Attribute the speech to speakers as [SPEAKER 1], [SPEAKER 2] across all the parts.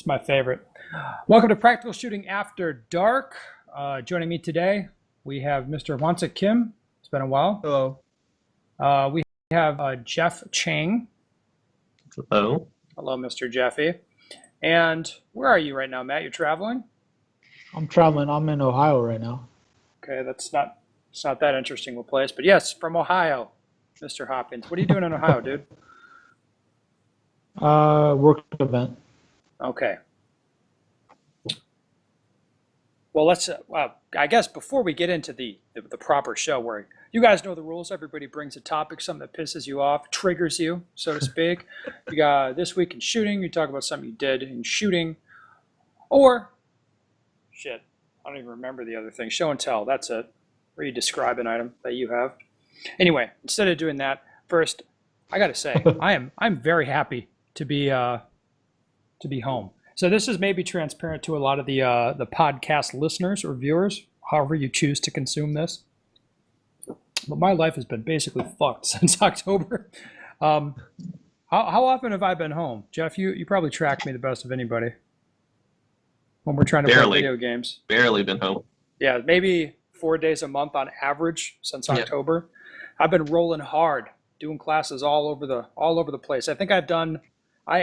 [SPEAKER 1] It's my favorite. Welcome to Practical Shooting After Dark. Joining me today, we have Mr. Wansik Kim. It's been a while.
[SPEAKER 2] Hello.
[SPEAKER 1] We have Jeff Chang.
[SPEAKER 2] Hello.
[SPEAKER 1] Hello, Mr. Jeffy. And where are you right now, Matt? You're traveling?
[SPEAKER 3] I'm traveling. I'm in Ohio right now.
[SPEAKER 1] Okay, it's not that interesting of a place, but yes, from Ohio, Mr. Hopkins. What are you doing in Ohio, dude?
[SPEAKER 3] Work event.
[SPEAKER 1] Okay. Well, let's. I guess before we get into the proper show, where you guys know the rules, everybody brings a topic, something that pisses you off, triggers you, so to speak. You got this week in shooting. You talk about something you did in shooting, or shit, I don't even remember the other thing. Show and tell. That's it. Where you describe an item that you have. Anyway, instead of doing that, first, I got to say, I'm very happy to be home. So this is maybe transparent to a lot of the podcast listeners or viewers, however you choose to consume this. But my life has been basically fucked since October. How often have I been home? Jeff, you probably track me the best of anybody when we're trying to play video games.
[SPEAKER 2] Barely been home.
[SPEAKER 1] Yeah, maybe 4 days a month on average since October. I've been rolling hard, doing classes all over the place. I think I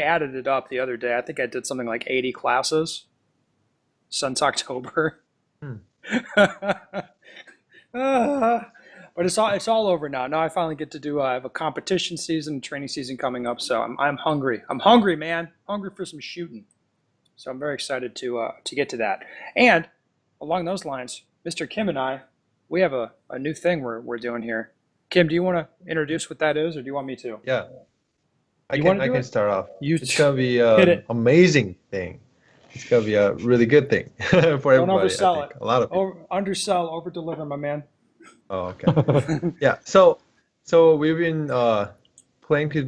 [SPEAKER 1] added it up the other day. I think I did something like 80 classes since October. But it's all over now. Now I finally get to do. I have a competition season, training season coming up. So I'm hungry. I'm hungry, man. Hungry for some shooting. So I'm very excited to get to that. And along those lines, Mr. Kim and I, we have a new thing we're doing here. Kim, do you want to introduce what that is, or do you want me to?
[SPEAKER 2] Yeah. I can start off. It's gonna be an amazing thing. It's gonna be a really good thing for everybody.
[SPEAKER 1] Don't oversell it.
[SPEAKER 2] A lot of people.
[SPEAKER 1] Undersell, over deliver, my man.
[SPEAKER 2] Oh, okay. Yeah. So we've been planning to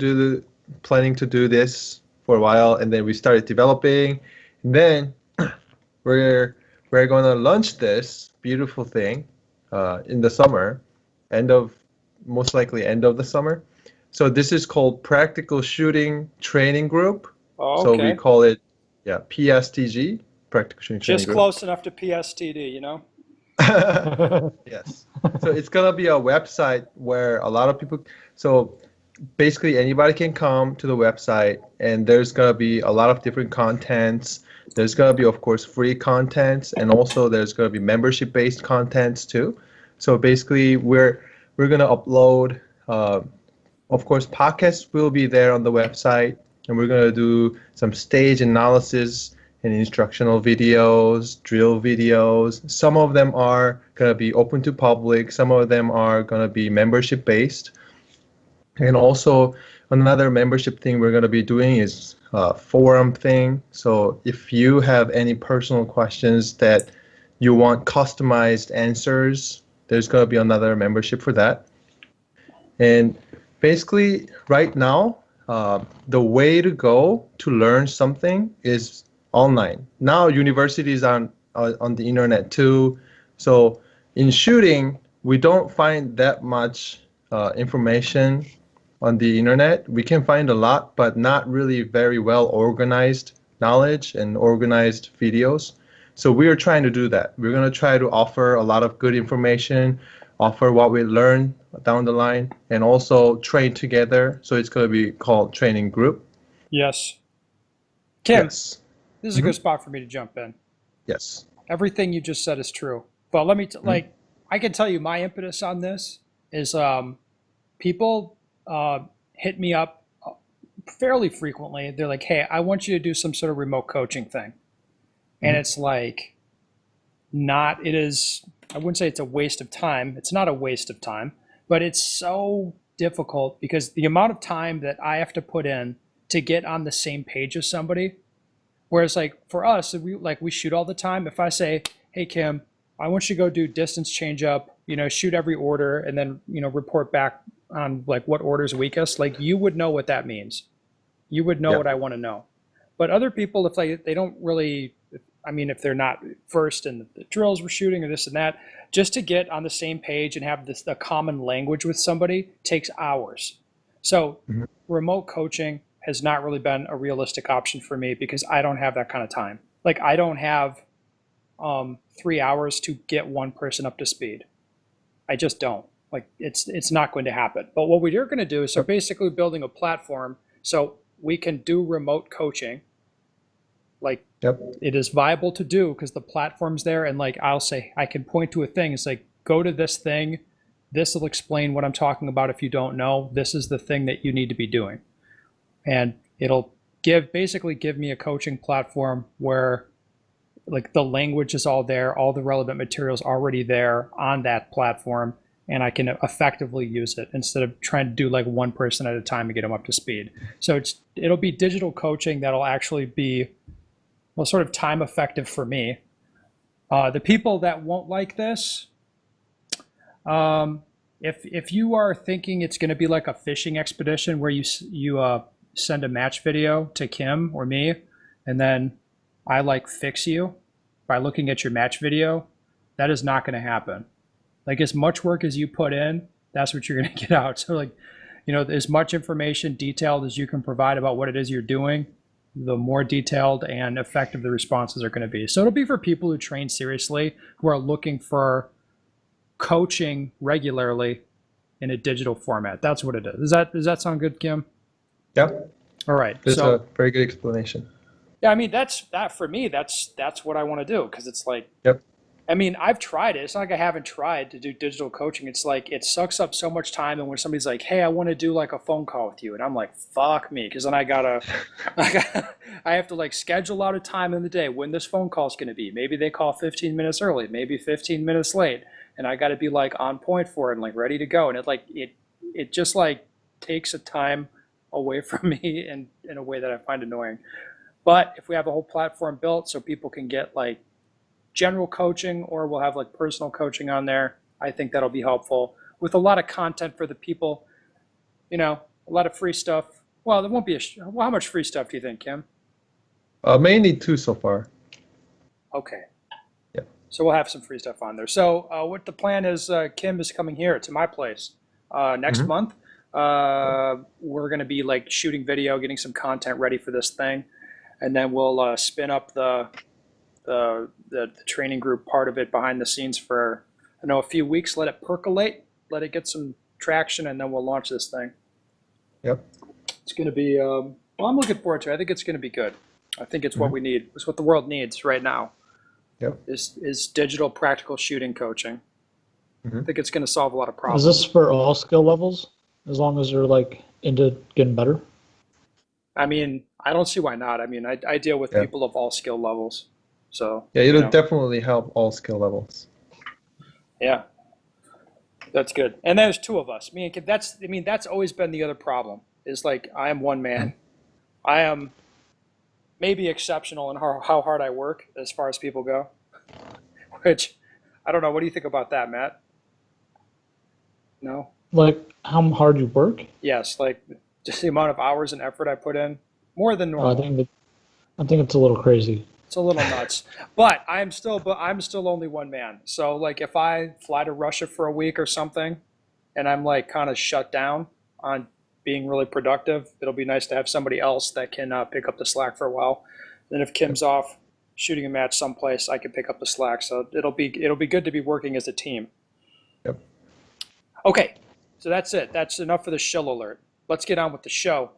[SPEAKER 2] do this for a while, and then we started developing, and then we're going to launch this beautiful thing in the summer, most likely end of the summer. So this is called Practical Shooting Training Group.
[SPEAKER 1] Oh,
[SPEAKER 2] okay.
[SPEAKER 1] So
[SPEAKER 2] we call it, PSTG, Practical Shooting Training
[SPEAKER 1] Just
[SPEAKER 2] Group.
[SPEAKER 1] close enough to PSTD, you know?
[SPEAKER 2] Yes. So it's going to be a website where a lot of people, so basically anybody can come to the website, and there's going to be a lot of different contents. There's going to be, of course, free contents, and also there's going to be membership-based contents too. So basically we're going to upload, of course, podcasts will be there on the website, and we're going to do some stage analysis and instructional videos, drill videos. Some of them are going to be open to public. Some of them are going to be membership based. And also another membership thing we're going to be doing is a forum thing. So if you have any personal questions that you want customized answers, there's going to be another membership for that. And basically, right now, the way to go to learn something is online. Now, universities are on the internet too. So in shooting, we don't find that much information on the internet. We can find a lot, but not really very well organized knowledge and organized videos. So we are trying to do that. We're going to try to offer a lot of good information, offer what we learn down the line, and also train together. So it's going to be called Training Group.
[SPEAKER 1] Yes. Kim,
[SPEAKER 2] Yes.
[SPEAKER 1] This is a good spot for me to jump in.
[SPEAKER 2] Yes.
[SPEAKER 1] Everything you just said is true. But let me, I can tell you my impetus on this is people hit me up fairly frequently. They're like, hey, I want you to do some sort of remote coaching thing. And it's like, I wouldn't say it's a waste of time. It's not a waste of time, but it's so difficult because the amount of time that I have to put in to get on the same page as somebody. Whereas like for us, we shoot all the time. If I say, hey, Kim, I want you to go do distance change up, shoot every order and then, report back on like what orders weakest, like you would know what that means. You would know what I want to know. But other people, if they don't really, if they're not first in the drills we're shooting or this and that, just to get on the same page and have a common language with somebody takes hours. So remote coaching, has not really been a realistic option for me because I don't have that kind of time. Like I don't have 3 hours to get one person up to speed. I just don't. Like it's not going to happen. But what we are going to do is so basically building a platform so we can do remote coaching. Like it is viable to do because the platform's there, and like I'll say I can point to a thing. It's like go to this thing. This will explain what I'm talking about if you don't know. This is the thing that you need to be doing. And it'll basically give me a coaching platform where like the language is all there, all the relevant materials already there on that platform, and I can effectively use it instead of trying to do like one person at a time to get them up to speed. So it'll be digital coaching that'll actually be, well, sort of time effective for me. The people that won't like this, if you are thinking it's going to be like a fishing expedition where you send a match video to Kim or me, and then I like fix you by looking at your match video, that is not going to happen. Like as much work as you put in, that's what you're going to get out. So like, you know, as much information detailed as you can provide about what it is you're doing, the more detailed and effective the responses are going to be. So it'll be for people who train seriously, who are looking for coaching regularly in a digital format. That's what it is. Does that sound good, Kim?
[SPEAKER 2] Yep.
[SPEAKER 1] All right.
[SPEAKER 2] That's a very good explanation.
[SPEAKER 1] Yeah, I mean that for me. That's what I want to do because it's like.
[SPEAKER 2] Yep.
[SPEAKER 1] I mean, I've tried it. It's not like I haven't tried to do digital coaching. It's like it sucks up so much time. And when somebody's like, "Hey, I want to do like a phone call with you," and I'm like, "Fuck me," because then I have to like schedule out a time in the day when this phone call is going to be. Maybe they call 15 minutes early, maybe 15 minutes late, and I got to be like on point for it and like ready to go. And it just like takes a time away from me in a way that I find annoying. But if we have a whole platform built so people can get like general coaching, or we'll have like personal coaching on there, I think that'll be helpful with a lot of content for the people, you know, a lot of free stuff. Well, there won't be well, how much free stuff do you think, Kim?
[SPEAKER 2] Mainly 2 so far.
[SPEAKER 1] Okay.
[SPEAKER 2] Yeah.
[SPEAKER 1] So we'll have some free stuff on there. So what the plan is, Kim is coming here to my place next month. We're going to be like shooting video, getting some content ready for this thing. And then we'll spin up the training group part of it behind the scenes for, I know, a few weeks, let it percolate, let it get some traction, and then we'll launch this thing.
[SPEAKER 2] Yep.
[SPEAKER 1] It's going to be, well, I'm looking forward to it. I think it's going to be good. I think it's what we need. It's what the world needs right now.
[SPEAKER 2] Yep.
[SPEAKER 1] Is digital practical shooting coaching. I think it's going to solve a lot of problems.
[SPEAKER 3] Is this for all skill levels? As long as they're like into getting better?
[SPEAKER 1] I mean, I don't see why not. I mean, I deal with people of all skill levels. So
[SPEAKER 2] yeah, it'll definitely help all skill levels.
[SPEAKER 1] Yeah, that's good. And there's 2 of us. That's always been the other problem. Is like I am one man. I am maybe exceptional in how hard I work as far as people go. Which I don't know. What do you think about that, Matt? No.
[SPEAKER 3] Like how hard you work?
[SPEAKER 1] Yes, like just the amount of hours and effort I put in, more than normal.
[SPEAKER 3] I think it's a little crazy.
[SPEAKER 1] It's a little nuts, but I'm still only one man. So like if I fly to Russia for a week or something, and I'm like kind of shut down on being really productive, it'll be nice to have somebody else that can pick up the slack for a while. Then if Kim's off shooting a match someplace, I can pick up the slack. So it'll be good to be working as a team.
[SPEAKER 2] Yep.
[SPEAKER 1] Okay, so that's it. That's enough for the shill alert. Let's get on with the show.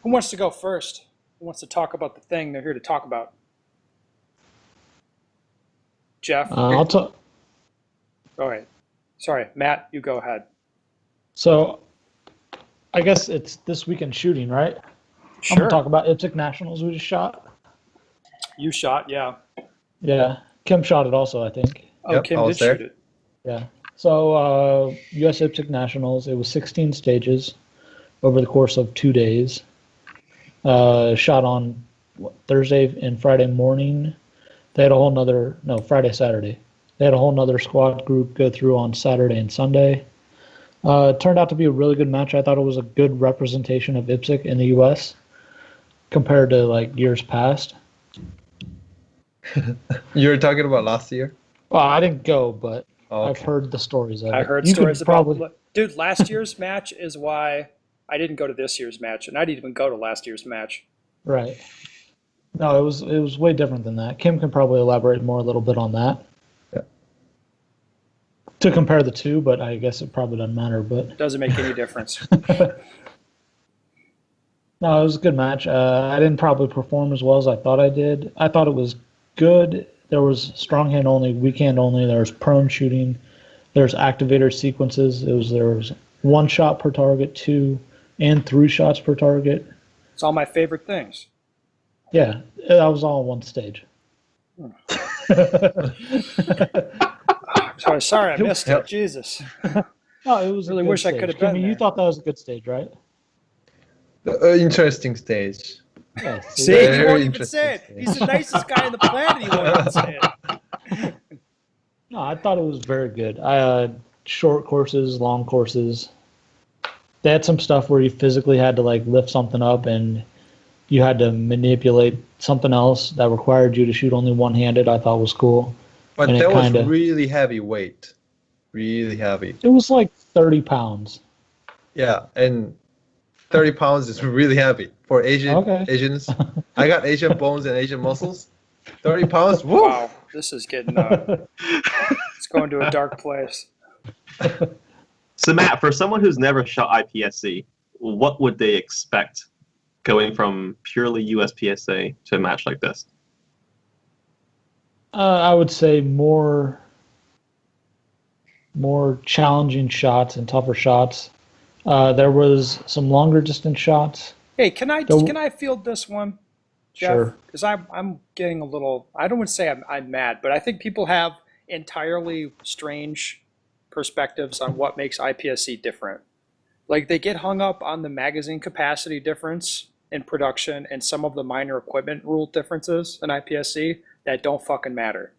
[SPEAKER 1] Who wants to go first? Who wants to talk about the thing they're here to talk about? Jeff?
[SPEAKER 3] I'll talk.
[SPEAKER 1] All right. Sorry, Matt, you go ahead.
[SPEAKER 3] So, I guess it's this weekend shooting, right?
[SPEAKER 1] Sure.
[SPEAKER 3] I'm going to talk about IPSec Nationals we just shot.
[SPEAKER 1] You shot, yeah.
[SPEAKER 3] Yeah. Kim shot it also, I think.
[SPEAKER 1] Oh,
[SPEAKER 2] Yep,
[SPEAKER 1] Kim
[SPEAKER 2] I
[SPEAKER 1] did
[SPEAKER 2] was there.
[SPEAKER 1] shoot it.
[SPEAKER 3] Yeah. So, US IPSec Nationals, it was 16 stages over the course of 2 days. Shot on Thursday and Friday morning. They had a whole nother, no, Friday, Saturday. They had a whole nother squad group go through on Saturday and Sunday. It turned out to be a really good match. I thought it was a good representation of IPSec in the U.S. compared to like years past.
[SPEAKER 2] You were talking about last year?
[SPEAKER 3] Well, I didn't go, but
[SPEAKER 2] Oh, okay.
[SPEAKER 3] I've heard the stories of it.
[SPEAKER 1] I heard
[SPEAKER 3] You
[SPEAKER 1] stories
[SPEAKER 3] could probably,
[SPEAKER 1] about... Dude, last year's match is why I didn't go to this year's match, and I didn't even go to last year's match.
[SPEAKER 3] Right. No, it was way different than that. Kim can probably elaborate more a little bit on that.
[SPEAKER 2] Yeah.
[SPEAKER 3] To compare the two, but I guess it probably doesn't matter. But
[SPEAKER 1] Doesn't make any difference.
[SPEAKER 3] no, it was a good match. I didn't probably perform as well as I thought I did. I thought it was good. There was strong hand only, weak hand only. There was prone shooting. There's activator sequences. There was 1 shot per target, 2 and 3 shots per target.
[SPEAKER 1] It's all my favorite things.
[SPEAKER 3] Yeah, that was all on one stage.
[SPEAKER 1] Sorry, I missed it. Jesus.
[SPEAKER 3] No, it was.
[SPEAKER 1] Really
[SPEAKER 3] a good
[SPEAKER 1] wish I
[SPEAKER 3] stage.
[SPEAKER 1] could have been
[SPEAKER 3] Kimmy, you
[SPEAKER 1] there.
[SPEAKER 3] thought that was a good stage, right?
[SPEAKER 2] Interesting stage.
[SPEAKER 3] Yeah.
[SPEAKER 1] See,
[SPEAKER 2] Very
[SPEAKER 1] he won't even
[SPEAKER 2] interesting
[SPEAKER 1] say it.
[SPEAKER 2] stage.
[SPEAKER 1] He's the nicest guy on the planet. He won't even say it.
[SPEAKER 3] No, I thought it was very good. Short courses, long courses. They had some stuff where you physically had to like lift something up and you had to manipulate something else that required you to shoot only one-handed. I thought was cool.
[SPEAKER 2] But
[SPEAKER 3] And
[SPEAKER 2] that
[SPEAKER 3] it
[SPEAKER 2] was
[SPEAKER 3] kinda-
[SPEAKER 2] really heavy weight. Really heavy.
[SPEAKER 3] It was like 30 pounds.
[SPEAKER 2] Yeah, and 30 pounds is really heavy for
[SPEAKER 3] Okay.
[SPEAKER 2] Asians. I got Asian bones and Asian muscles. 30 pounds, woo!
[SPEAKER 1] Wow, this is getting. It's going to a dark place.
[SPEAKER 4] So Matt, for someone who's never shot IPSC, what would they expect going from purely USPSA to a match like this?
[SPEAKER 3] I would say more challenging shots and tougher shots. There was some longer distance shots.
[SPEAKER 1] Hey, can I field this one, Jeff?
[SPEAKER 3] Sure.
[SPEAKER 1] Because I'm getting a little. I don't want to say I'm mad, but I think people have entirely strange perspectives on what makes IPSC different. Like they get hung up on the magazine capacity difference in production and some of the minor equipment rule differences in IPSC that don't fucking matter.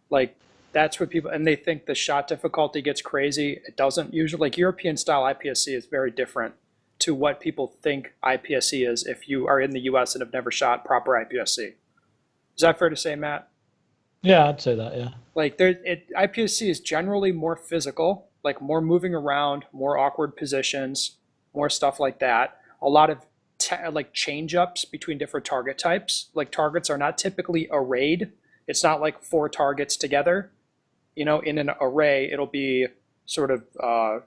[SPEAKER 1] Like that's what people, and they think the shot difficulty gets crazy. It doesn't usually. Like European style IPSC is very different to what people think IPSC is if you are in the US and have never shot proper IPSC. Is that fair to say, Matt?
[SPEAKER 3] Yeah, I'd say that, yeah.
[SPEAKER 1] Like IPSC is generally more physical, like more moving around, more awkward positions, more stuff like that. A lot of like change ups between different target types. Like targets are not typically arrayed. It's not like 4 targets together. You know, in an array, it'll be sort of, a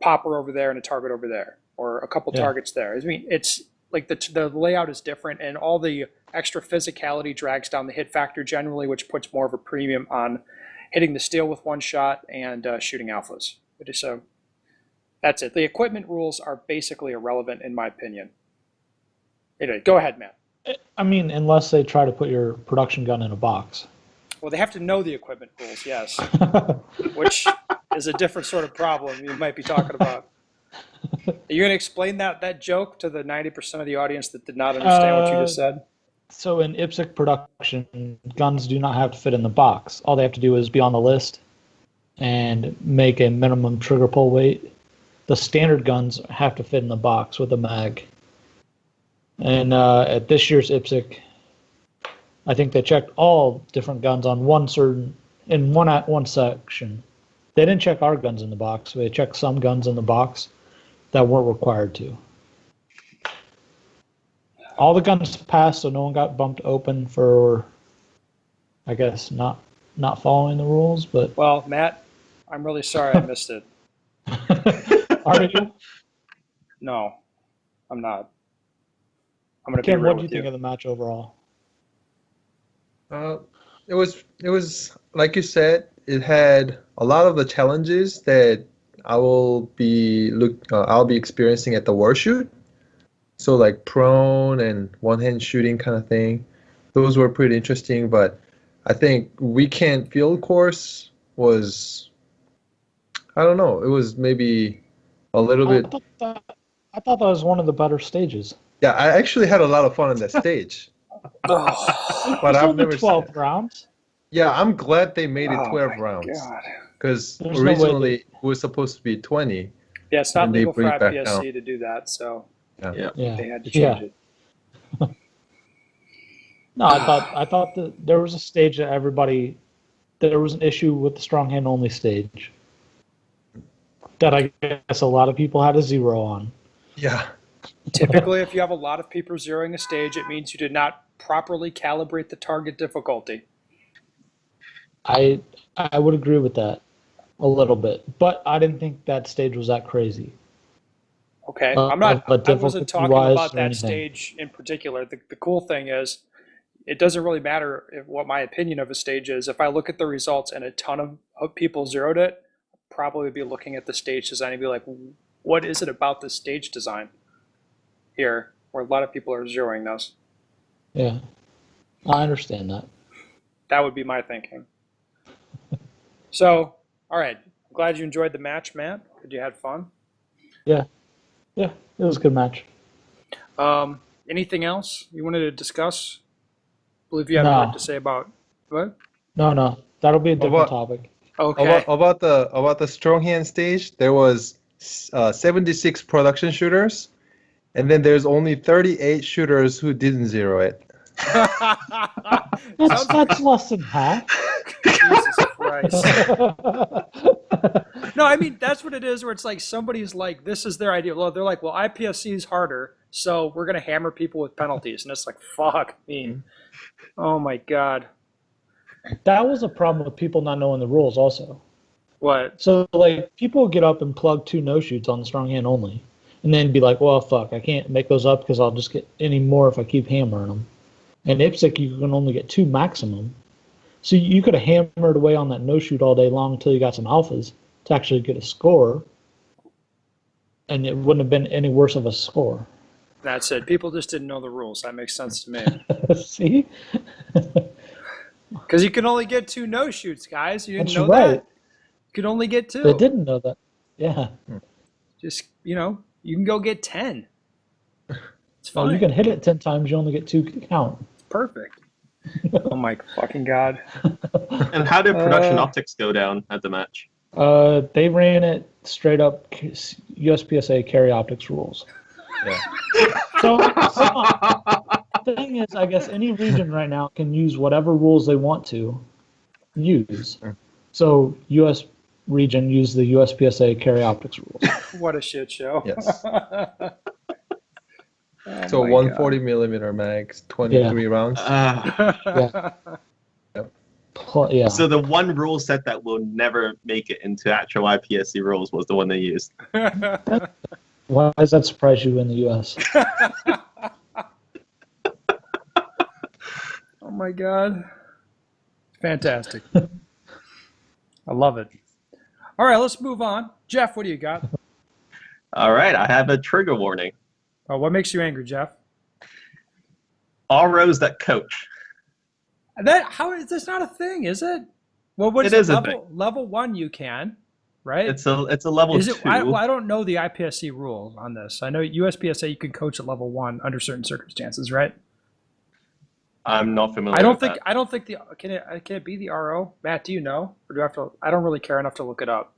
[SPEAKER 1] popper over there and a target over there, or a couple targets there. I mean, it's like the layout is different, and all the extra physicality drags down the hit factor generally, which puts more of a premium on hitting the steel with 1 shot and shooting alphas. So that's it. The equipment rules are basically irrelevant in my opinion. Anyway, go ahead, Matt.
[SPEAKER 3] I mean, unless they try to put your production gun in a box.
[SPEAKER 1] Well, they have to know the equipment rules, yes, which is a different sort of problem you might be talking about. Are you going to explain that joke to the 90% of the audience that did not understand what you just said?
[SPEAKER 3] So in IPSec production, guns do not have to fit in the box. All they have to do is be on the list and make a minimum trigger pull weight. The standard guns have to fit in the box with a mag. And at this year's IPSec, I think they checked all different guns on one section. They didn't check our guns in the box. They checked some guns in the box that weren't required to. All the guns passed, so no one got bumped open for, I guess, not following the rules. But
[SPEAKER 1] well, Matt, I'm really sorry I missed it.
[SPEAKER 3] Are you?
[SPEAKER 1] No, I'm not. I'm going to be
[SPEAKER 3] Kim,
[SPEAKER 1] real
[SPEAKER 3] what do you
[SPEAKER 1] with
[SPEAKER 3] think of the match overall?
[SPEAKER 2] It was like you said. It had a lot of the challenges that I'll be experiencing at the Warshoot. So like prone and one-hand shooting kind of thing. Those were pretty interesting, but I think weekend field course was, I don't know, it was maybe a little bit.
[SPEAKER 3] I thought that was one of the better stages.
[SPEAKER 2] Yeah, I actually had a lot of fun on that stage. But I've never
[SPEAKER 3] 12 rounds.
[SPEAKER 2] Yeah, I'm glad they made it 12
[SPEAKER 1] my
[SPEAKER 2] rounds.
[SPEAKER 1] God.
[SPEAKER 2] Because
[SPEAKER 3] There's no way
[SPEAKER 2] originally it was supposed to be 20.
[SPEAKER 1] Yeah, it's not
[SPEAKER 2] And they
[SPEAKER 1] legal for
[SPEAKER 2] bring it back down.
[SPEAKER 1] IPSC to do that, so
[SPEAKER 3] Yeah.
[SPEAKER 1] they had to change it.
[SPEAKER 3] No, I thought that there was a stage that there was an issue with the strong hand only stage. that I guess a lot of people had a 0 on.
[SPEAKER 2] Yeah.
[SPEAKER 1] Typically, if you have a lot of people zeroing a stage, it means you did not properly calibrate the target difficulty.
[SPEAKER 3] I would agree with that a little bit, but I didn't think that stage was that crazy.
[SPEAKER 1] Okay,
[SPEAKER 3] But
[SPEAKER 1] I wasn't talking
[SPEAKER 3] difficulty-wise
[SPEAKER 1] about
[SPEAKER 3] or
[SPEAKER 1] that
[SPEAKER 3] anything.
[SPEAKER 1] stage in particular. The cool thing is, it doesn't really matter what my opinion of a stage is. If I look at the results and a ton of people zeroed it, I'll probably be looking at the stage design and be like, what is it about the stage design here where a lot of people are zeroing those?
[SPEAKER 3] Yeah, I understand that.
[SPEAKER 1] That would be my thinking. So, all right. I'm glad you enjoyed the match, Matt. Good you had fun.
[SPEAKER 3] Yeah, it was a good match.
[SPEAKER 1] Anything else you wanted to discuss? I believe you had a
[SPEAKER 3] No.
[SPEAKER 1] word to say about what?
[SPEAKER 3] No, that'll be a different
[SPEAKER 2] About-
[SPEAKER 3] topic.
[SPEAKER 1] Okay.
[SPEAKER 2] About the strong hand stage, there was 76 production shooters, and then there's only 38 shooters who didn't zero it.
[SPEAKER 3] That's less than half.
[SPEAKER 1] Jesus Christ. No, I mean, that's what it is, where it's like somebody's like, this is their idea. Well, they're like, well, IPSC is harder, so we're going to hammer people with penalties. And it's like, fuck me. Oh, my God.
[SPEAKER 3] That was a problem with people not knowing the rules also.
[SPEAKER 1] What?
[SPEAKER 3] So, like, people would get up and plug 2 no-shoots on the strong hand only, and then be like, well, fuck, I can't make those up because I'll just get any more if I keep hammering them. And IPSec, you can only get 2 maximum. So you could have hammered away on that no-shoot all day long until you got some alphas to actually get a score, and it wouldn't have been any worse of a score.
[SPEAKER 1] That's it. People just didn't know the rules. That makes sense to me.
[SPEAKER 3] See?
[SPEAKER 1] Because you can only get 2 no-shoots, guys. You didn't
[SPEAKER 3] That's
[SPEAKER 1] know
[SPEAKER 3] right.
[SPEAKER 1] that? You could only get 2.
[SPEAKER 3] They didn't know that. Yeah.
[SPEAKER 1] Just, you can go get 10. It's fine.
[SPEAKER 3] Well, you can hit it 10 times, you only get 2 count.
[SPEAKER 1] It's perfect. Oh my fucking God.
[SPEAKER 4] And how did production optics go down at the match?
[SPEAKER 3] They ran it straight up USPSA carry optics rules.
[SPEAKER 2] Yeah.
[SPEAKER 3] So the thing is, I guess any region right now can use whatever rules they want to use. So US region used the USPSA carry optics rules.
[SPEAKER 1] What a shit show.
[SPEAKER 2] Yes.
[SPEAKER 1] Oh
[SPEAKER 2] So
[SPEAKER 1] my
[SPEAKER 2] 140 millimeter mags, 23 rounds.
[SPEAKER 3] Yeah. Yeah.
[SPEAKER 4] So the one rule set that will never make it into actual IPSC rules was the one they used.
[SPEAKER 1] God.
[SPEAKER 3] Why does that surprise you in the US?
[SPEAKER 1] Oh my God. Fantastic. I love it. All right, let's move on. Jeff, what do you got?
[SPEAKER 4] All right, I have a trigger warning.
[SPEAKER 1] What makes you angry, Jeff?
[SPEAKER 4] ROs that coach.
[SPEAKER 1] That's not a thing, is it? Well, what is
[SPEAKER 4] It
[SPEAKER 1] it?
[SPEAKER 4] is a thing.
[SPEAKER 1] Level 1 you can, right?
[SPEAKER 4] It's a level
[SPEAKER 1] Is
[SPEAKER 4] 2.
[SPEAKER 1] it? I don't know the IPSC rules on this. I know USPSA you can coach at level 1 under certain circumstances, right?
[SPEAKER 4] I'm not familiar.
[SPEAKER 1] I don't
[SPEAKER 4] with
[SPEAKER 1] think.
[SPEAKER 4] that.
[SPEAKER 1] I don't think the can it be the RO? Matt, do you know, or do I have to? I don't really care enough to look it up.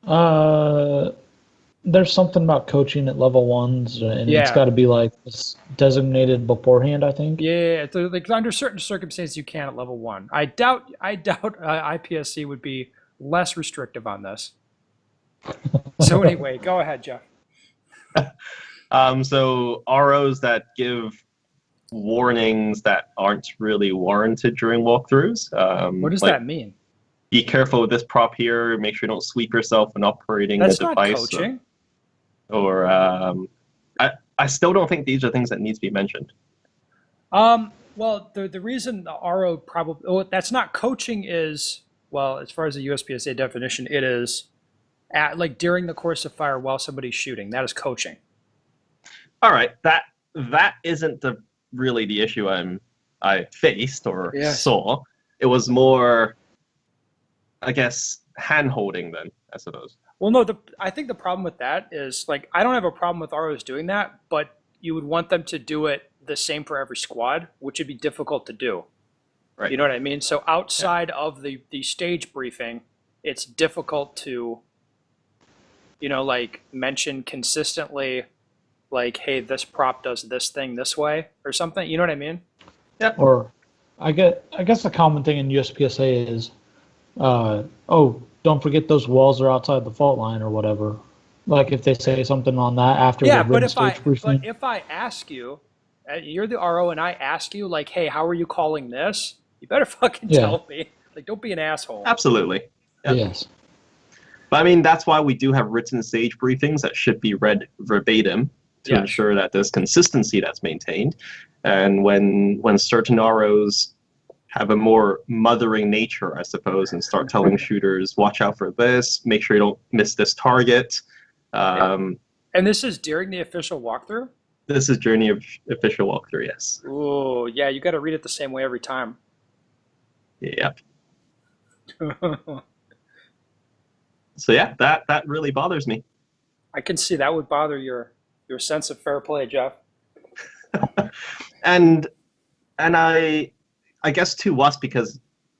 [SPEAKER 3] There's something about coaching at level 1s, and it's
[SPEAKER 1] Yeah.
[SPEAKER 3] got to be like designated beforehand, I think.
[SPEAKER 1] Yeah, like under certain circumstances you can at level 1. I doubt IPSC would be less restrictive on this. So anyway, go ahead, Jeff.
[SPEAKER 4] So ROs that give warnings that aren't really warranted during walkthroughs.
[SPEAKER 1] What does that mean?
[SPEAKER 4] Be careful with this prop here. Make sure you don't sweep yourself when operating
[SPEAKER 1] That's
[SPEAKER 4] the
[SPEAKER 1] not
[SPEAKER 4] device.
[SPEAKER 1] coaching.
[SPEAKER 4] Or I still don't think these are things that need to be mentioned.
[SPEAKER 1] Well, the reason the RO probably that's not coaching is, well, as far as the USPSA definition, it is like during the course of fire while somebody's shooting. That is coaching.
[SPEAKER 4] All right, that isn't really the issue I faced or saw. It was more, I guess, hand holding then, I suppose.
[SPEAKER 1] Well, no, I think the problem with that is, like, I don't have a problem with ROs doing that, but you would want them to do it the same for every squad, which would be difficult to do.
[SPEAKER 4] Right.
[SPEAKER 1] You know what I mean? So outside of the stage briefing, it's difficult to, like, mention consistently, like, hey, this prop does this thing this way or something. You know what I mean?
[SPEAKER 4] Yeah.
[SPEAKER 3] Or I guess the common thing in USPSA is, don't forget those walls are outside the fault line or whatever. Like if they say something on that after
[SPEAKER 1] Yeah,
[SPEAKER 3] the
[SPEAKER 1] but
[SPEAKER 3] written stage briefing.
[SPEAKER 1] if I ask you, you're the RO, and I ask you like, hey, how are you calling this? You better fucking
[SPEAKER 3] Yeah.
[SPEAKER 1] tell me. Like, don't be an asshole.
[SPEAKER 4] Absolutely. Yeah.
[SPEAKER 3] Yes.
[SPEAKER 4] But I mean, that's why we do have written stage briefings that should be read verbatim to
[SPEAKER 1] Yes.
[SPEAKER 4] ensure that there's consistency that's maintained. And when certain ROs have a more mothering nature, I suppose, and start telling shooters, watch out for this, make sure you don't miss this target.
[SPEAKER 1] And this is during the official walkthrough?
[SPEAKER 4] This is Journey of Official Walkthrough, yes.
[SPEAKER 1] Ooh, yeah, you got to read it the same way every time.
[SPEAKER 4] Yep. So yeah, that really bothers me.
[SPEAKER 1] I can see that would bother your sense of fair play, Jeff.
[SPEAKER 4] and I guess to us, because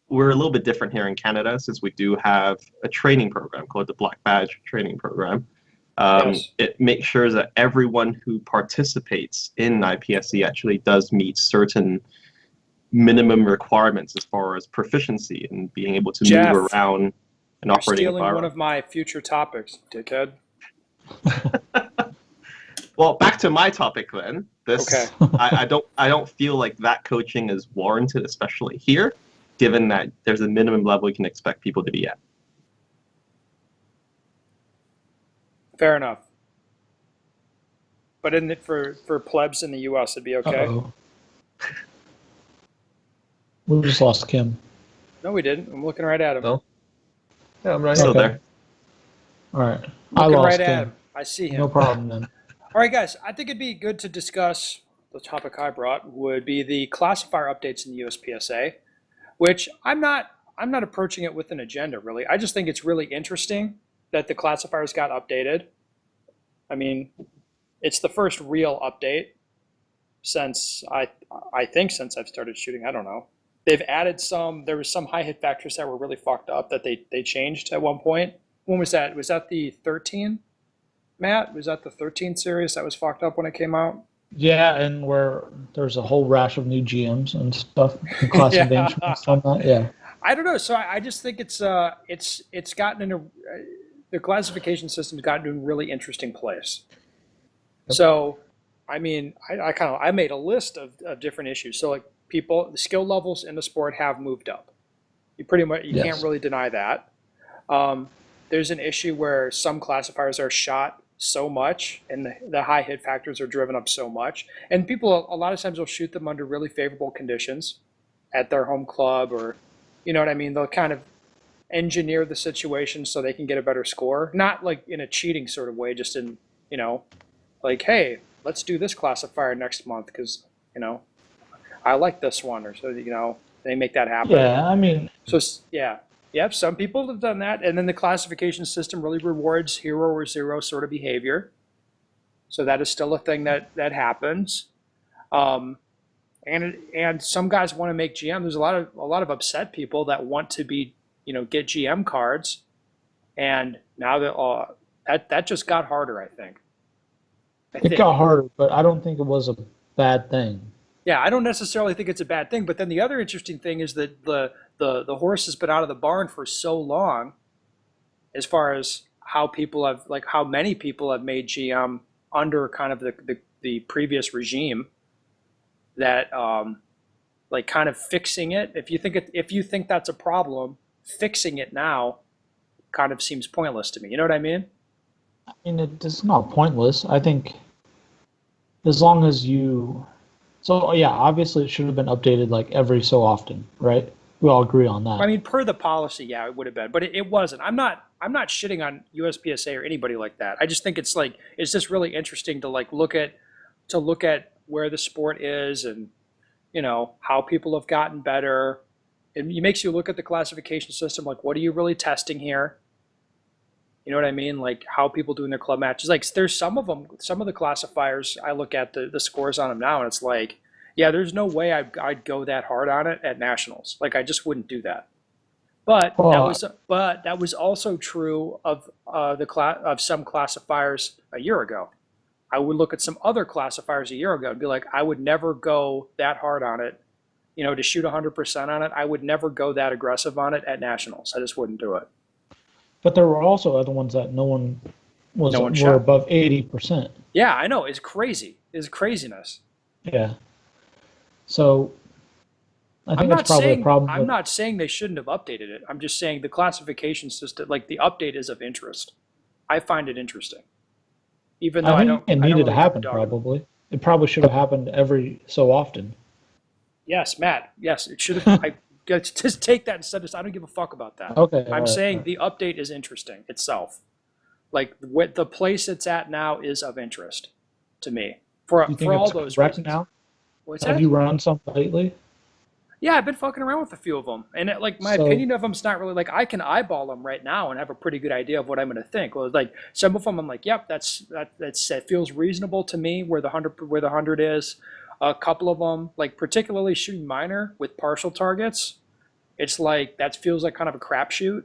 [SPEAKER 4] we're a little bit different here in Canada, since we do have a training program called the Black Badge Training Program.
[SPEAKER 1] Yes.
[SPEAKER 4] It makes sure that everyone who participates in IPSC actually does meet certain minimum requirements as far as proficiency and being able to
[SPEAKER 1] Jeff,
[SPEAKER 4] move around and
[SPEAKER 1] You're
[SPEAKER 4] operating a
[SPEAKER 1] stealing
[SPEAKER 4] firearm.
[SPEAKER 1] one of my future topics, dickhead.
[SPEAKER 4] Well, back to my topic then.
[SPEAKER 1] Okay.
[SPEAKER 4] I don't feel like that coaching is warranted, especially here, given that there's a minimum level you can expect people to be at.
[SPEAKER 1] Fair enough. But for plebs in the U.S., it'd be okay.
[SPEAKER 3] Uh-oh. We just lost Kim.
[SPEAKER 1] No, we didn't. I'm looking right at him.
[SPEAKER 2] No. Yeah, I'm right
[SPEAKER 4] Still
[SPEAKER 3] Okay.
[SPEAKER 4] there.
[SPEAKER 3] All right.
[SPEAKER 1] I'm
[SPEAKER 3] I
[SPEAKER 1] looking
[SPEAKER 3] lost
[SPEAKER 1] right at
[SPEAKER 3] Kim.
[SPEAKER 1] him. I see him.
[SPEAKER 3] No problem then.
[SPEAKER 1] All right, guys. I think it'd be good to discuss the topic I brought would be the classifier updates in the USPSA, which I'm not approaching it with an agenda really. I just think it's really interesting that the classifiers got updated. I mean, it's the first real update since I think since I've started shooting. I don't know. They've added some. There was some high hit factors that were really fucked up that they changed at one point. When was that? Was that the 13? Matt, was that the 13 series that was fucked up when it came out?
[SPEAKER 3] Yeah, and where there's a whole rash of new GMs and stuff, and class
[SPEAKER 1] Yeah.
[SPEAKER 3] advancements on that. Yeah.
[SPEAKER 1] I don't know. So I just think it's gotten into the classification system's gotten to a really interesting place.
[SPEAKER 2] Yep.
[SPEAKER 1] So, I mean, I made a list of different issues. So like the skill levels in the sport have moved up. You
[SPEAKER 3] Yes.
[SPEAKER 1] can't really deny that. There's an issue where some classifiers are shot so much and the high hit factors are driven up so much. And people, a lot of times, will shoot them under really favorable conditions at their home club, or, you know what I mean? They'll kind of engineer the situation so they can get a better score. Not like in a cheating sort of way, just in, you know, like, hey, let's do this classifier next month because, you know, I like this one, or so, you know, they make that happen.
[SPEAKER 3] Yeah, I mean,
[SPEAKER 1] So, yeah. Yep, some people have done that, and then the classification system really rewards hero or zero sort of behavior. So that is still a thing that happens. And some guys want to make GM. There's a lot of upset people that want to be, you know, get GM cards, and now that just got harder, I think.
[SPEAKER 3] it got harder, but I don't think it was a bad thing.
[SPEAKER 1] Yeah, I don't necessarily think it's a bad thing. But then the other interesting thing is that the horse has been out of the barn for so long, as far as how many people have made GM under kind of the previous regime, that like kind of fixing it. If you think that's a problem, fixing it now kind of seems pointless to me. You know what I mean?
[SPEAKER 3] I mean, it's not pointless. I think as long as you... So, yeah, obviously it should have been updated like every so often, right? We all agree on that.
[SPEAKER 1] I mean, per the policy, yeah, it would have been, but it wasn't. I'm not shitting on USPSA or anybody like that. I just think it's just really interesting to look at where the sport is, and, you know, how people have gotten better. It makes you look at the classification system, like, what are you really testing here? You know what I mean? Like, how people do in their club matches. Like, there's some of the classifiers, I look at the scores on them now, and it's like, yeah, there's no way I'd go that hard on it at nationals. Like, I just wouldn't do that. But that was also true of some classifiers a year ago. I would look at some other classifiers a year ago and be like, I would never go that hard on it. You know, to shoot 100% on it, I would never go that aggressive on it at nationals. I just wouldn't do it.
[SPEAKER 3] But there were also other ones that no one
[SPEAKER 1] No one
[SPEAKER 3] we're
[SPEAKER 1] shot.
[SPEAKER 3] above 80%.
[SPEAKER 1] Yeah, I know. It's crazy. It's craziness.
[SPEAKER 3] Yeah. So I
[SPEAKER 1] I'm
[SPEAKER 3] think
[SPEAKER 1] not
[SPEAKER 3] it's probably
[SPEAKER 1] saying
[SPEAKER 3] a problem
[SPEAKER 1] I'm
[SPEAKER 3] with.
[SPEAKER 1] not saying they shouldn't have updated it. I'm just saying the classification system, like the update, is of interest. I find it interesting, even though
[SPEAKER 3] I think it
[SPEAKER 1] I don't
[SPEAKER 3] needed to
[SPEAKER 1] really have a
[SPEAKER 3] happen.
[SPEAKER 1] dog in it.
[SPEAKER 3] Probably it probably should have happened every so often.
[SPEAKER 1] Yes, Matt. Yes, it should have. I just take that instead of. I don't give a fuck about that.
[SPEAKER 3] Okay.
[SPEAKER 1] I'm
[SPEAKER 3] all
[SPEAKER 1] saying
[SPEAKER 3] right.
[SPEAKER 1] the update is interesting itself. Like what the place it's at now is of interest to me
[SPEAKER 3] Do you
[SPEAKER 1] for
[SPEAKER 3] think
[SPEAKER 1] all
[SPEAKER 3] it's
[SPEAKER 1] those
[SPEAKER 3] correct
[SPEAKER 1] reasons.
[SPEAKER 3] now?
[SPEAKER 1] What's
[SPEAKER 3] Have
[SPEAKER 1] that?
[SPEAKER 3] you run some lately?
[SPEAKER 1] Yeah, I've been fucking around with a few of them, and like my
[SPEAKER 3] So
[SPEAKER 1] opinion of them's not really like I can eyeball them right now and have a pretty good idea of what I'm going to think. Well, like some of them, I'm like, yep, that feels reasonable to me where the 100 is. A couple of them, like particularly shooting minor with partial targets, it's like that feels like kind of a crapshoot.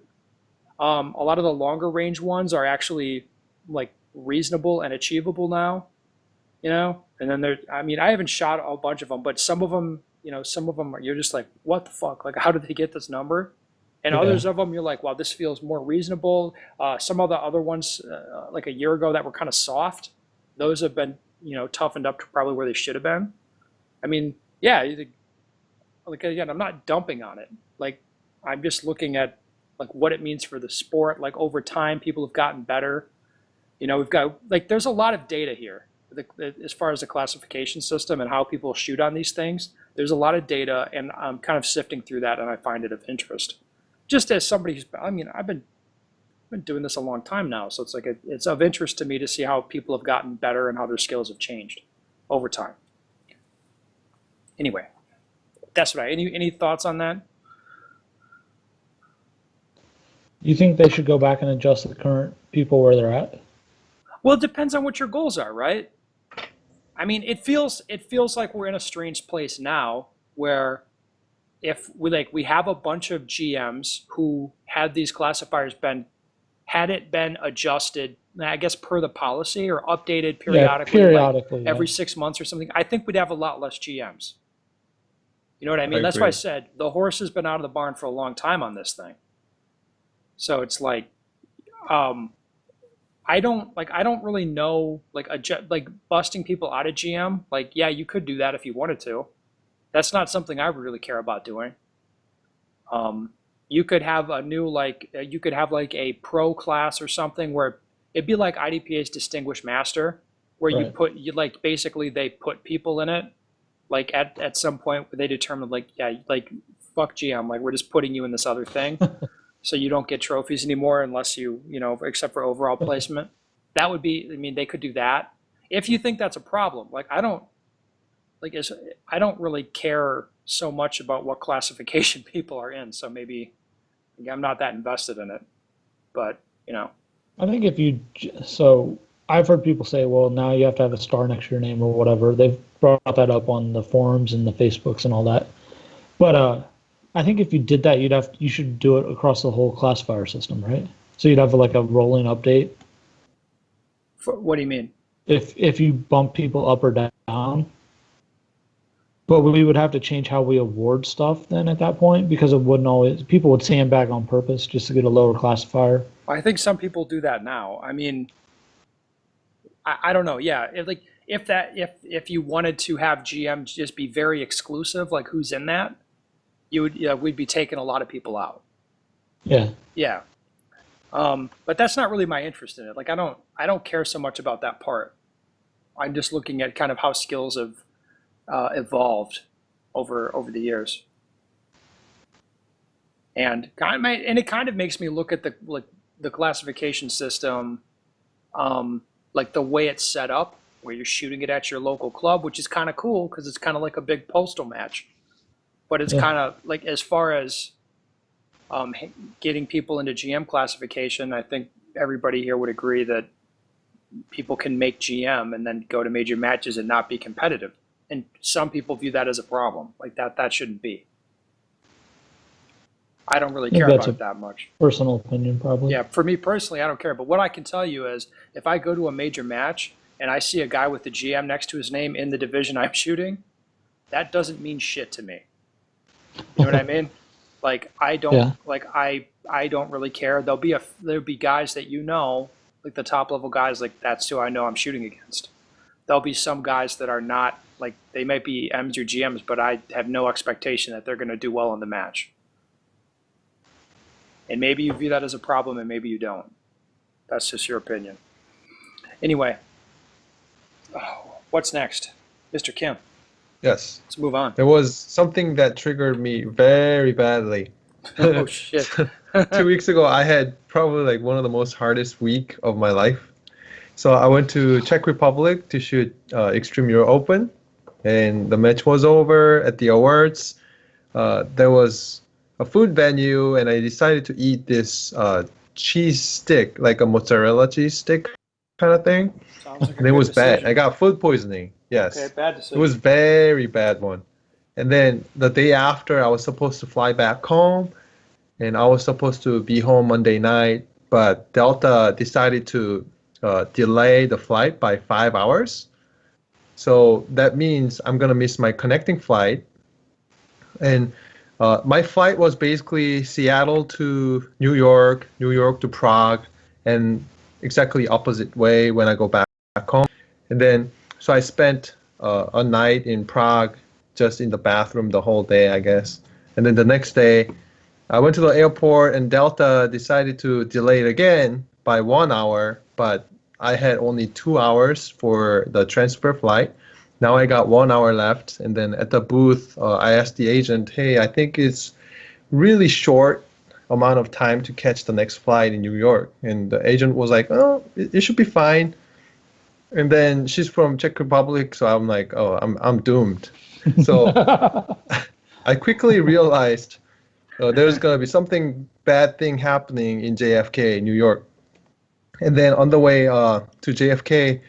[SPEAKER 1] A lot of the longer range ones are actually like reasonable and achievable now, you know. And then there, I mean, I haven't shot a bunch of them, but some of them, you know, some of them are, you're just like, what the fuck? Like, how did they get this number? And
[SPEAKER 3] yeah,
[SPEAKER 1] others of them, you're like, wow, this feels more reasonable. Some of the other ones, like a year ago, that were kind of soft, those have been, you know, toughened up to probably where they should have been. I mean, yeah, like again, I'm not dumping on it. Like, I'm just looking at like what it means for the sport. Like over time, people have gotten better. You know, we've got like there's a lot of data here as far as the classification system and how people shoot on these things. There's a lot of data, and I'm kind of sifting through that, and I find it of interest. Just as somebody who's, I mean, I've been doing this a long time now, so it's like it's of interest to me to see how people have gotten better and how their skills have changed over time. Anyway, that's what any thoughts on that?
[SPEAKER 3] you think they should go back and adjust the current people where they're at?
[SPEAKER 1] Well, it depends on what your goals are, right? I mean, it feels like we're in a strange place now where if we have a bunch of GMs who had these classifiers had it been adjusted, I guess per the policy or updated
[SPEAKER 3] Yeah,
[SPEAKER 1] periodically,
[SPEAKER 3] periodically.
[SPEAKER 1] like
[SPEAKER 3] Yeah.
[SPEAKER 1] every 6 months or something, I think we'd have a lot less GMs. You know what I mean?
[SPEAKER 2] I
[SPEAKER 1] That's why I
[SPEAKER 2] agree.
[SPEAKER 1] said the horse has been out of the barn for a long time on this thing. So it's like, um, I don't really know like like busting people out of GM. Like, yeah, you could do that if you wanted to. That's not something I really care about doing. You could have a new you could have like a pro class or something where it'd be like IDPA's Distinguished Master, where
[SPEAKER 3] Right.
[SPEAKER 1] you like basically they put people in it. Like at some point where they determine like yeah like fuck GM, like we're just putting you in this other thing, so you don't get trophies anymore unless you know, except for overall placement. That would be, I mean, they could do that if you think that's a problem. Like I don't really care so much about what classification people are in, so maybe I'm not that invested in it. But you know,
[SPEAKER 3] I think if you so I've heard people say, well, now you have to have a star next to your name or whatever. They've brought that up on the forums and the Facebooks and all that. But I think if you did that, you should do it across the whole classifier system, right? So you'd have like a rolling update.
[SPEAKER 1] what do you mean?
[SPEAKER 3] If you bump people up or down, but we would have to change how we award stuff then at that point because it wouldn't always people would sandbag on purpose just to get a lower classifier.
[SPEAKER 1] I think some people do that now. I mean, I don't know. Yeah, if you wanted to have GM just be very exclusive, like who's in that, you would we'd be taking a lot of people out.
[SPEAKER 3] Yeah.
[SPEAKER 1] Yeah. But that's not really my interest in it. Like I don't care so much about that part. I'm just looking at kind of how skills have evolved over the years, and it kind of makes me look at the classification system, like the way it's set up, where you're shooting it at your local club, which is kind of cool because it's kind of like a big postal match, but it's
[SPEAKER 3] Yeah.
[SPEAKER 1] kind of like as far as getting people into GM classification, I think everybody here would agree that people can make GM and then go to major matches and not be competitive. And some people view that as a problem. Like that shouldn't be. I don't really
[SPEAKER 3] think
[SPEAKER 1] care
[SPEAKER 3] that's
[SPEAKER 1] about it
[SPEAKER 3] a-
[SPEAKER 1] that much.
[SPEAKER 3] Personal opinion, probably.
[SPEAKER 1] Yeah, for me personally, I don't care. But what I can tell you is if I go to a major match and I see a guy with the GM next to his name in the division I'm shooting, that doesn't mean shit to me. You know what I mean? Like I don't
[SPEAKER 3] Yeah.
[SPEAKER 1] like I don't really care. There'll be guys that you know like the top level guys, like that's who I know I'm shooting against. There'll be some guys that are not, like they might be M's or GMs, but I have no expectation that they're going to do well in the match. And maybe you view that as a problem and maybe you don't. That's just your opinion. Anyway, what's next? Mr. Kim,
[SPEAKER 2] Yes.
[SPEAKER 1] let's move on.
[SPEAKER 2] There was something that triggered me very badly.
[SPEAKER 1] Oh, shit.
[SPEAKER 2] 2 weeks ago, I had probably like one of the most hardest week of my life. So I went to Czech Republic to shoot Extreme Euro Open, and the match was over. At the awards, there was a food venue, and I decided to eat this cheese stick, like a mozzarella cheese stick kind of thing.
[SPEAKER 1] Sounds like a
[SPEAKER 2] And it
[SPEAKER 1] good
[SPEAKER 2] was bad.
[SPEAKER 1] decision.
[SPEAKER 2] I got food poisoning. Yes.
[SPEAKER 1] Okay, bad
[SPEAKER 2] It
[SPEAKER 1] decision.
[SPEAKER 2] was very bad one. And then the day after, I was supposed to fly back home, and I was supposed to be home Monday night, but Delta decided to delay the flight by 5 hours. So that means I'm gonna miss my connecting flight. And my flight was basically Seattle to New York, New York to Prague, and exactly opposite way when I go back home. And then, so I spent a night in Prague, just in the bathroom the whole day, I guess. And then the next day, I went to the airport, and Delta decided to delay it again by 1 hour, but I had only 2 hours for the transfer flight. Now I got 1 hour left, and then at the booth, I asked the agent, hey, I think it's really short amount of time to catch the next flight in New York. And the agent was like, oh, it should be fine. And then she's from Czech Republic, so I'm like, oh, I'm doomed. So I quickly realized there's going to be something bad thing happening in JFK, New York. And then on the way to JFK,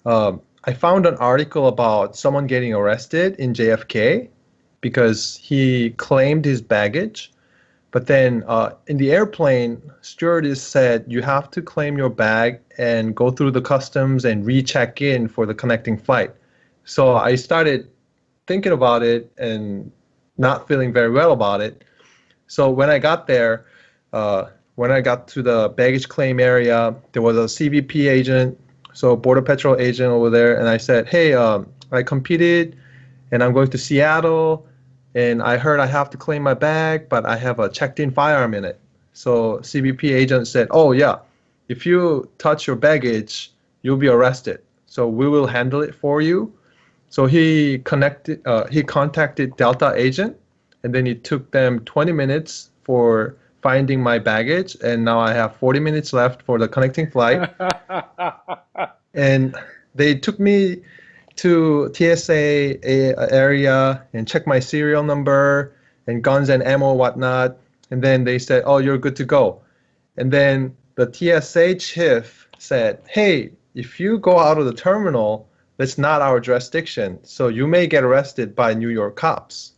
[SPEAKER 2] I found an article about someone getting arrested in JFK because he claimed his baggage. But then in the airplane, stewardess said you have to claim your bag and go through the customs and recheck in for the connecting flight. So I started thinking about it and not feeling very well about it. So when I got there, when I got to the baggage claim area, there was a CBP agent, so Border Patrol agent over there, and I said, hey, I competed and I'm going to Seattle, and I heard I have to claim my bag, but I have a checked-in firearm in it. So CBP agent said, oh yeah, if you touch your baggage, you'll be arrested. So we will handle it for you. So he contacted Delta agent, and then it took them 20 minutes for finding my baggage, and now I have 40 minutes left for the connecting flight. And they took me to TSA area and checked my serial number and guns and ammo, whatnot. And then they said, oh, you're good to go. And then the TSA chief said, hey, if you go out of the terminal, that's not our jurisdiction. So you may get arrested by New York cops.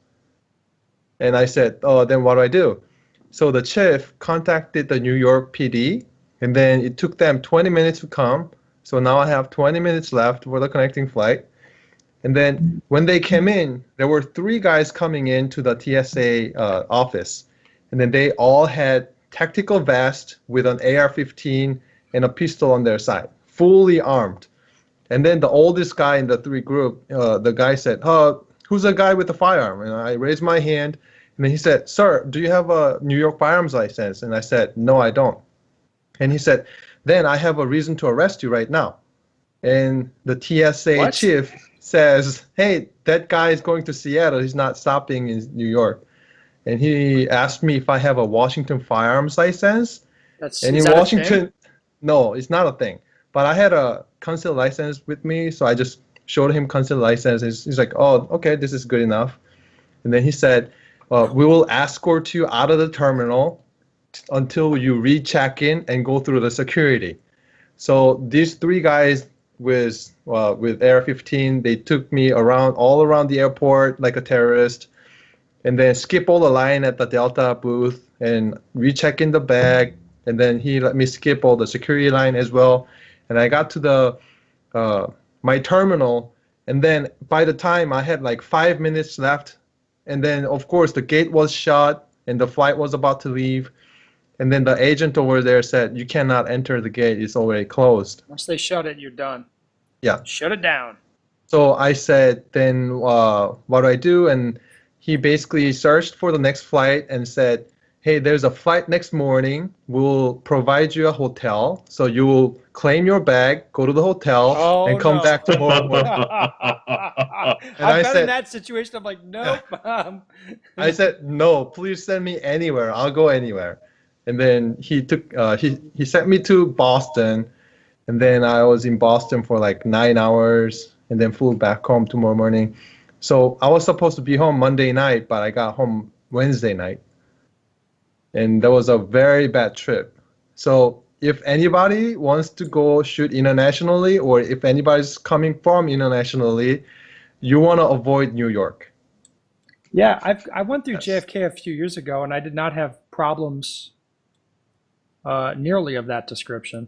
[SPEAKER 2] And I said, oh, then what do I do? So the chief contacted the New York PD, and then it took them 20 minutes to come. So now I have 20 minutes left for the connecting flight. And then when they came in, there were 3 guys coming into the TSA office. And then they all had tactical vest with an AR-15 and a pistol on their side, fully armed. And then the oldest guy in the 3 group, the guy said, who's the guy with the firearm? And I raised my hand. And then he said, sir, do you have a New York firearms license? And I said, no, I don't. And he said, then I have a reason to arrest you right now. And the TSA chief says, hey, that guy is going to Seattle. He's not stopping in New York. And he asked me if I have a Washington firearms license. And in Washington, no, it's not a thing. But I had a concealed license with me, so I just showed him concealed license. He's like, oh, okay, this is good enough. And then he said, we will escort you out of the terminal until you recheck in and go through the security. So these 3 guys with AR-15, they took me all around the airport like a terrorist, and then skip all the line at the Delta booth and recheck in the bag, and then he let me skip all the security line as well. And I got to the my terminal, and then by the time I had like 5 minutes left, and then of course the gate was shut and the flight was about to leave. And then the agent over there said, you cannot enter the gate. It's already closed.
[SPEAKER 1] Once they shut it, you're done.
[SPEAKER 2] Yeah.
[SPEAKER 1] Shut it down.
[SPEAKER 2] So I said, then what do I do? And he basically searched for the next flight and said, hey, there's a flight next morning. We'll provide you a hotel. So you will claim your bag, go to the hotel, and come back tomorrow morning.
[SPEAKER 1] I've
[SPEAKER 2] I
[SPEAKER 1] been
[SPEAKER 2] said-
[SPEAKER 1] in that situation. I'm like, nope.
[SPEAKER 2] I said, no, please send me anywhere. I'll go anywhere. And then he took he sent me to Boston, and then I was in Boston for like 9 hours, and then flew back home tomorrow morning. So I was supposed to be home Monday night, but I got home Wednesday night, and that was a very bad trip. So if anybody wants to go shoot internationally, or if anybody's coming from internationally, you want to avoid New York.
[SPEAKER 1] Yeah, I went through
[SPEAKER 2] Yes.
[SPEAKER 1] JFK a few years ago, and I did not have problems nearly of that description.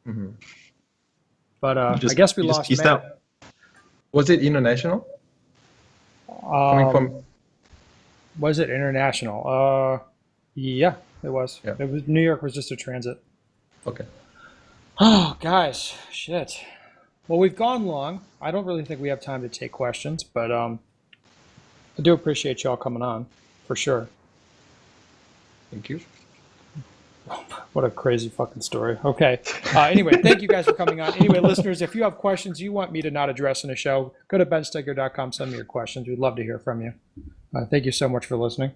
[SPEAKER 2] Mhm.
[SPEAKER 1] But
[SPEAKER 4] just-
[SPEAKER 1] I guess we
[SPEAKER 4] you just
[SPEAKER 1] lost
[SPEAKER 4] pieced
[SPEAKER 1] Matt.
[SPEAKER 4] out.
[SPEAKER 2] Was it international? Coming from
[SPEAKER 1] Was it international? Yeah, it was.
[SPEAKER 2] Yeah.
[SPEAKER 1] It was New York was just a transit.
[SPEAKER 2] okay.
[SPEAKER 1] Oh, guys, shit. Well, we've gone long. I don't really think we have time to take questions, but I do appreciate y'all coming on, for sure.
[SPEAKER 2] Thank you.
[SPEAKER 1] What a crazy fucking story. Okay. Anyway, thank you guys for coming on. Anyway, listeners, if you have questions you want me to not address in a show, go to benstegger.com, send me your questions. We'd love to hear from you. Thank you so much for listening.